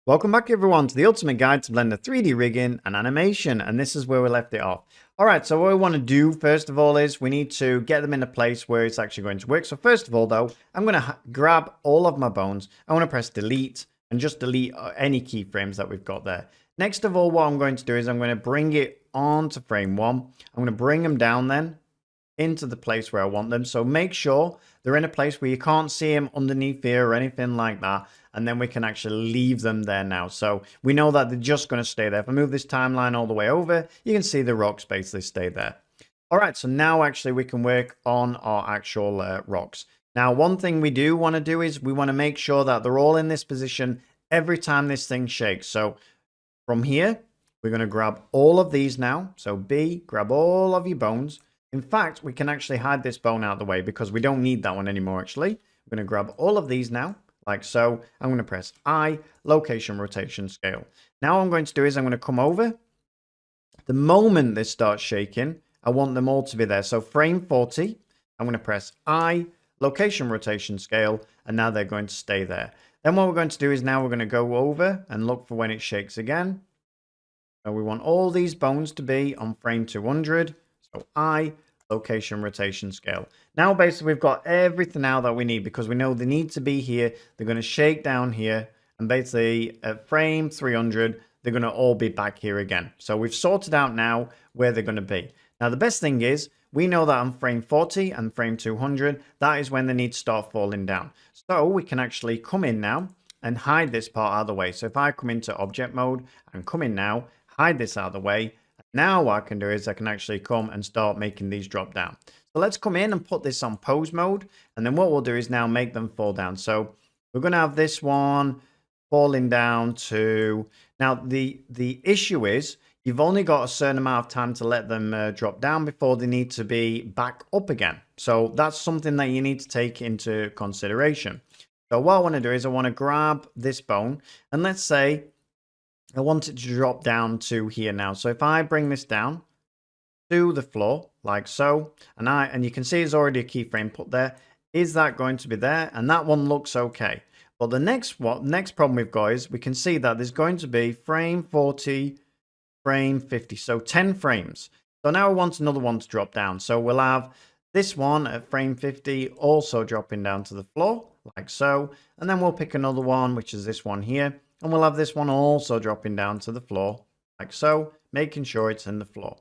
Welcome back everyone to the ultimate guide to Blender 3D rigging and animation, and this is where we left it off. Alright, so what we want to do first of all is we need to get them in a place where it's actually going to work. So first of all though, I'm going to grab all of my bones, I want to press delete and just delete any keyframes that we've got there. Next of all, what I'm going to do is I'm going to bring it onto frame 1, I'm going to bring them down then into the place where I want them. So make sure they're in a place where you can't see them underneath here or anything like that. And then we can actually leave them there now. So we know that they're just going to stay there. If I move this timeline all the way over, you can see the rocks basically stay there. All right, so now actually we can work on our actual rocks. Now, one thing we do want to do is we want to make sure that they're all in this position every time this thing shakes. So from here, we're going to grab all of these now. So B, grab all of your bones. In fact, we can actually hide this bone out of the way because we don't need that one anymore, actually. We're going to grab all of these now, like so. I'm going to press I, location, rotation, scale. Now what I'm going to do is I'm going to come over. The moment this starts shaking, I want them all to be there. So frame 40, I'm going to press I, location, rotation, scale, and now they're going to stay there. Then what we're going to do is now we're going to go over and look for when it shakes again. So we want all these bones to be on frame 200. So I, location, rotation, scale. Now basically we've got everything now that we need because we know they need to be here. They're going to shake down here. And basically at frame 300, they're going to all be back here again. So we've sorted out now where they're going to be. Now the best thing is we know that on frame 40 and frame 200, that is when they need to start falling down. So we can actually come in now and hide this part out of the way. So if I come into object mode and come in now, hide this out of the way. Now what I can do is I can actually come and start making these drop down. So let's come in and put this on pose mode. And then what we'll do is now make them fall down. So we're going to have this one falling down to... Now the issue is you've only got a certain amount of time to let them drop down before they need to be back up again. So that's something that you need to take into consideration. So what I want to do is I want to grab this bone and let's say I want it to drop down to here now. So if I bring this down to the floor like so, and you can see there's already a keyframe put there. Is that going to be there? And that one looks okay. But the next problem we've got is we can see that there's going to be frame 40, frame 50. So 10 frames. So now I want another one to drop down. So we'll have this one at frame 50 also dropping down to the floor like so. And then we'll pick another one, which is this one here. And we'll have this one also dropping down to the floor, like so, making sure it's in the floor.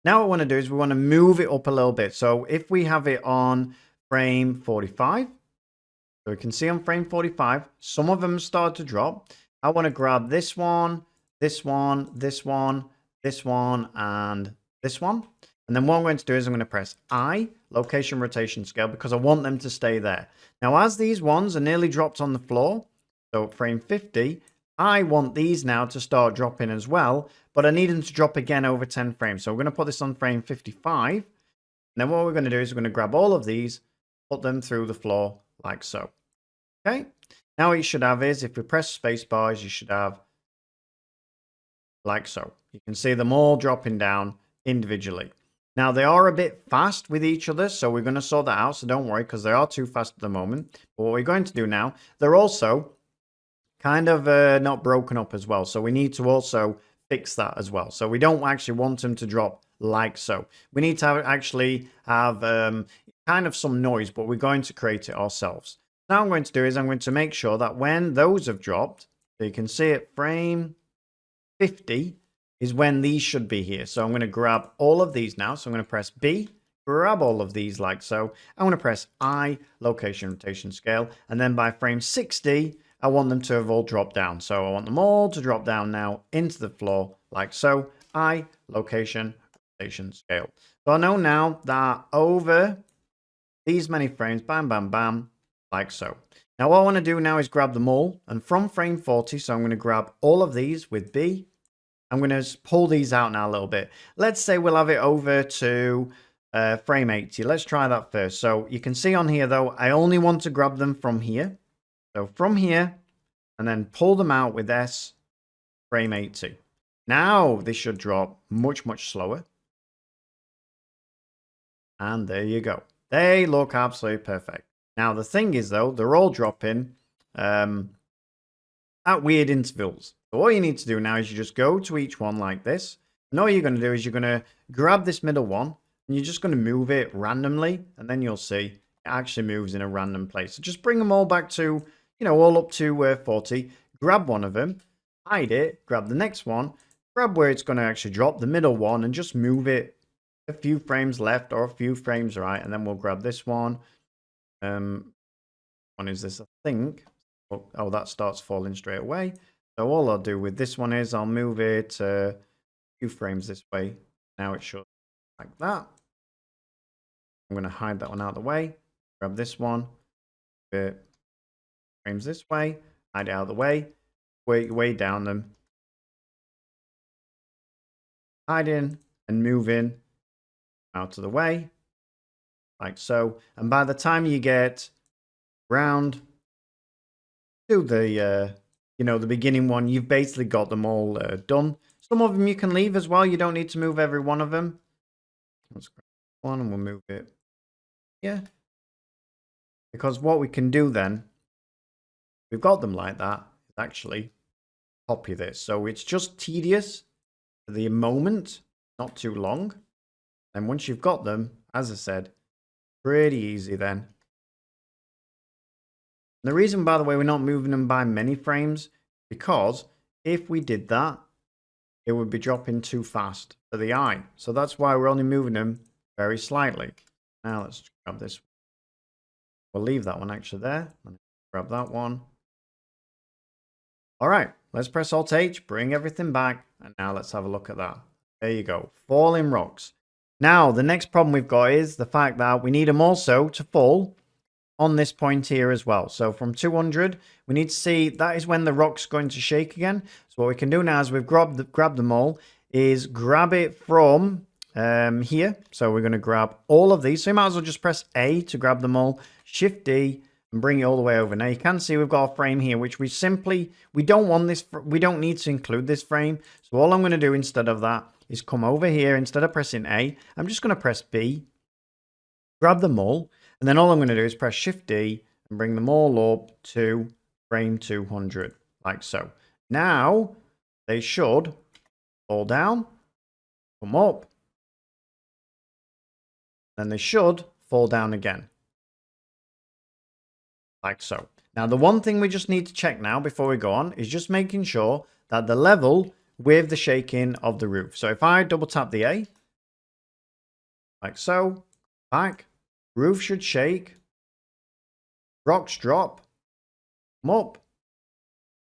Now what we want to do is we want to move it up a little bit. So if we have it on frame 45, so we can see on frame 45, some of them start to drop. I want to grab this one, this one, this one, this one, and this one. And then what I'm going to do is I'm going to press I, location, rotation, scale, because I want them to stay there. Now, as these ones are nearly dropped on the floor, so frame 50, I want these now to start dropping as well, but I need them to drop again over 10 frames. So we're going to put this on frame 55. And then what we're going to do is we're going to grab all of these, put them through the floor like so. Okay. Now what you should have is if we press space bars, you should have like so. You can see them all dropping down individually. Now they are a bit fast with each other, so we're going to sort that out. So don't worry, because they are too fast at the moment. But what we're going to do now, they're also kind of not broken up as well. So we need to also fix that as well. So we don't actually want them to drop like so. We need to actually have kind of some noise, but we're going to create it ourselves. Now I'm going to do is I'm going to make sure that when those have dropped, so you can see it, frame 50 is when these should be here. So I'm going to grab all of these now. So I'm going to press B, grab all of these like so. I'm going to press I, location, rotation, scale. And then by frame 60, I want them to have all dropped down. So I want them all to drop down now into the floor like so. I, location, rotation, scale. So I know now that over these many frames, bam, bam, bam, like so. Now what I want to do now is grab them all. And from frame 40, so I'm going to grab all of these with B. I'm going to pull these out now a little bit. Let's say we'll have it over to frame 80. Let's try that first. So you can see on here, though, I only want to grab them from here. So from here, and then pull them out with S, frame 80. Now this should drop much, much slower. And there you go. They look absolutely perfect. Now the thing is, though, they're all dropping at weird intervals. So all you need to do now is you just go to each one like this. And all you're going to do is you're going to grab this middle one and you're just going to move it randomly. And then you'll see it actually moves in a random place. So just bring them all back to, all up to 40. Grab one of them, hide it, grab the next one, grab where it's going to actually drop the middle one and just move it a few frames left or a few frames right. And then we'll grab this one. One is this, I think. Oh, that starts falling straight away. So all I'll do with this one is I'll move it a few frames this way. Now it should like that. I'm going to hide that one out of the way. Grab this one. Bit frames this way. Hide it out of the way. Way down them. Hide in and move in out of the way. Like so. And by the time you get round to the the beginning one, you've basically got them all done. Some of them you can leave as well. You don't need to move every one of them. Let's grab one and we'll move it. Yeah. Because what we can do then, we've got them like that, is actually copy this. So it's just tedious for the moment, not too long. And once you've got them, as I said, pretty easy then. And the reason, by the way, we're not moving them by many frames, because if we did that, it would be dropping too fast for the eye. So that's why we're only moving them very slightly. Now let's grab this. We'll leave that one actually there. Grab that one. All right, let's press Alt-H, bring everything back. And now let's have a look at that. There you go, falling rocks. Now, the next problem we've got is the fact that we need them also to fall on this point here as well. So from 200, we need to see that is when the rock's going to shake again. So what we can do now is we've grabbed them all, is grab it from here. So we're going to grab all of these. So you might as well just press A to grab them all, Shift D, and bring it all the way over. Now you can see we've got a frame here, which we don't want this, we don't need to include this frame. So all I'm going to do instead of that is come over here. Instead of pressing A, I'm just going to press B, grab them all. And then all I'm going to do is press Shift D and bring them all up to frame 200, like so. Now, they should fall down, come up, then they should fall down again, like so. Now, the one thing we just need to check now before we go on is just making sure that the level with the shaking of the roof. So if I double tap the A, like so, back, roof should shake, rocks drop, come up,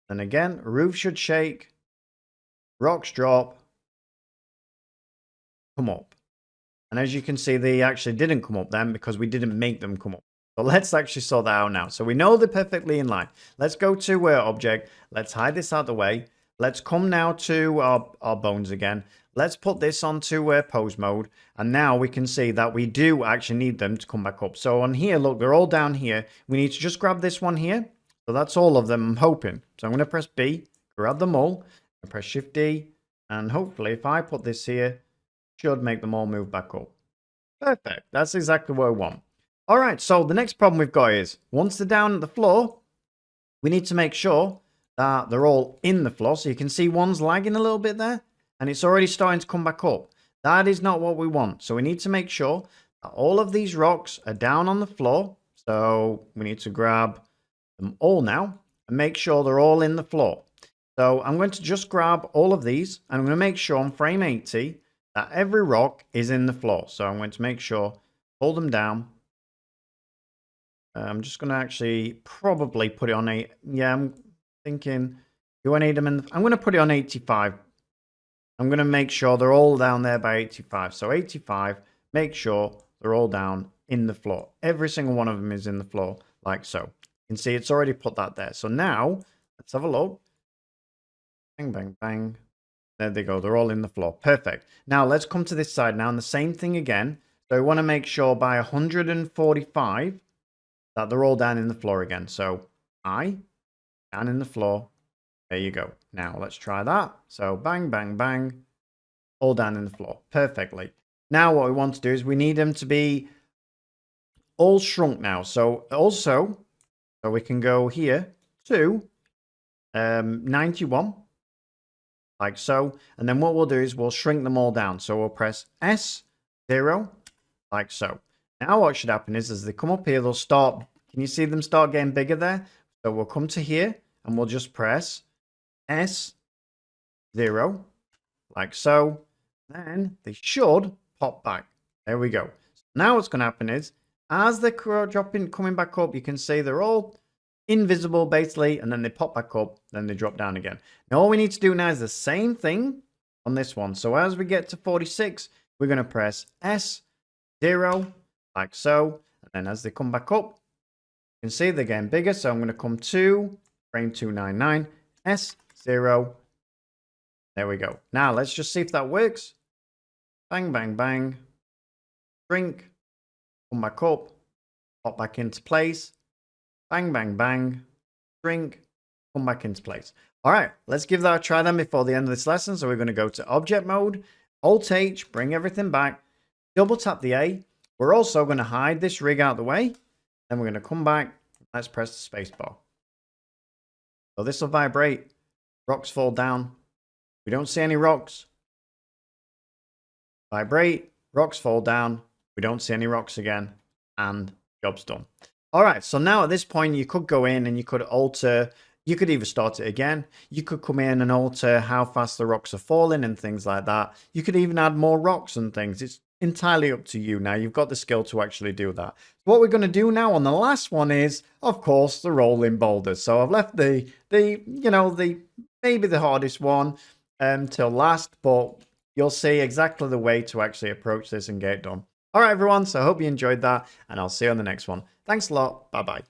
and again, roof should shake, rocks drop, come up. And as you can see, they actually didn't come up then because we didn't make them come up. So let's actually sort that out now. So we know they're perfectly in line. Let's go to object. Let's hide this out of the way. Let's come now to our bones again. Let's put this onto pose mode. And now we can see that we do actually need them to come back up. So on here, look, they're all down here. We need to just grab this one here. So that's all of them, I'm hoping. So I'm going to press B, grab them all, and press Shift D. And hopefully, if I put this here, should make them all move back up. Perfect. That's exactly what I want. All right, so the next problem we've got is, once they're down at the floor, we need to make sure that they're all in the floor. So you can see one's lagging a little bit there, and it's already starting to come back up. That is not what we want. So we need to make sure that all of these rocks are down on the floor. So we need to grab them all now and make sure they're all in the floor. So I'm going to just grab all of these, and I'm going to make sure on frame 80 that every rock is in the floor. So I'm going to make sure, hold them down. I'm just going to actually probably put it on I'm thinking, do I need them in? I'm going to put it on 85. I'm going to make sure they're all down there by 85. So 85, make sure they're all down in the floor. Every single one of them is in the floor, like so. You can see it's already put that there. So now, let's have a look. Bang, bang, bang. There they go. They're all in the floor. Perfect. Now, let's come to this side now. And the same thing again. So we want to make sure by 145 that they're all down in the floor again. So down in the floor. There you go. Now, let's try that. So bang, bang, bang. All down in the floor. Perfectly. Now, what we want to do is we need them to be all shrunk now. So also, so we can go here to 91, like so. And then what we'll do is we'll shrink them all down. So we'll press S0, like so. Now what should happen is as they come up here, they'll start, can you see them start getting bigger there? So we'll come to here and we'll just press S0, like so. Then they should pop back. There we go. Now what's going to happen is as they're coming back up, you can see they're all invisible basically, and then they pop back up, then they drop down again. Now all we need to do now is the same thing on this one. So as we get to 46, we're going to press S0, like so. And then as they come back up, you can see they're getting bigger. So I'm going to come to frame 299, S0. There we go. Now let's just see if that works. Bang, bang, bang. Shrink. Come back up. Pop back into place. Bang, bang, bang. Shrink. Come back into place. All right, let's give that a try then before the end of this lesson. So we're going to go to object mode. Alt-H, bring everything back. Double tap the A. We're also going to hide this rig out of the way. Then we're going to come back. Let's press the space bar. So this will vibrate. Rocks fall down. We don't see any rocks. Vibrate. Rocks fall down. We don't see any rocks again. And job's done. All right. So now at this point, you could go in and you could alter. You could either start it again. You could come in and alter how fast the rocks are falling and things like that. You could even add more rocks and things. It's entirely up to you now. You've got the skill to actually do that. What we're going to do now on the last one is, of course, the rolling boulders. So I've left maybe the hardest one till last, but you'll see exactly the way to actually approach this and get it done. All right, everyone. So I hope you enjoyed that, and I'll see you on the next one. Thanks a lot. Bye-bye.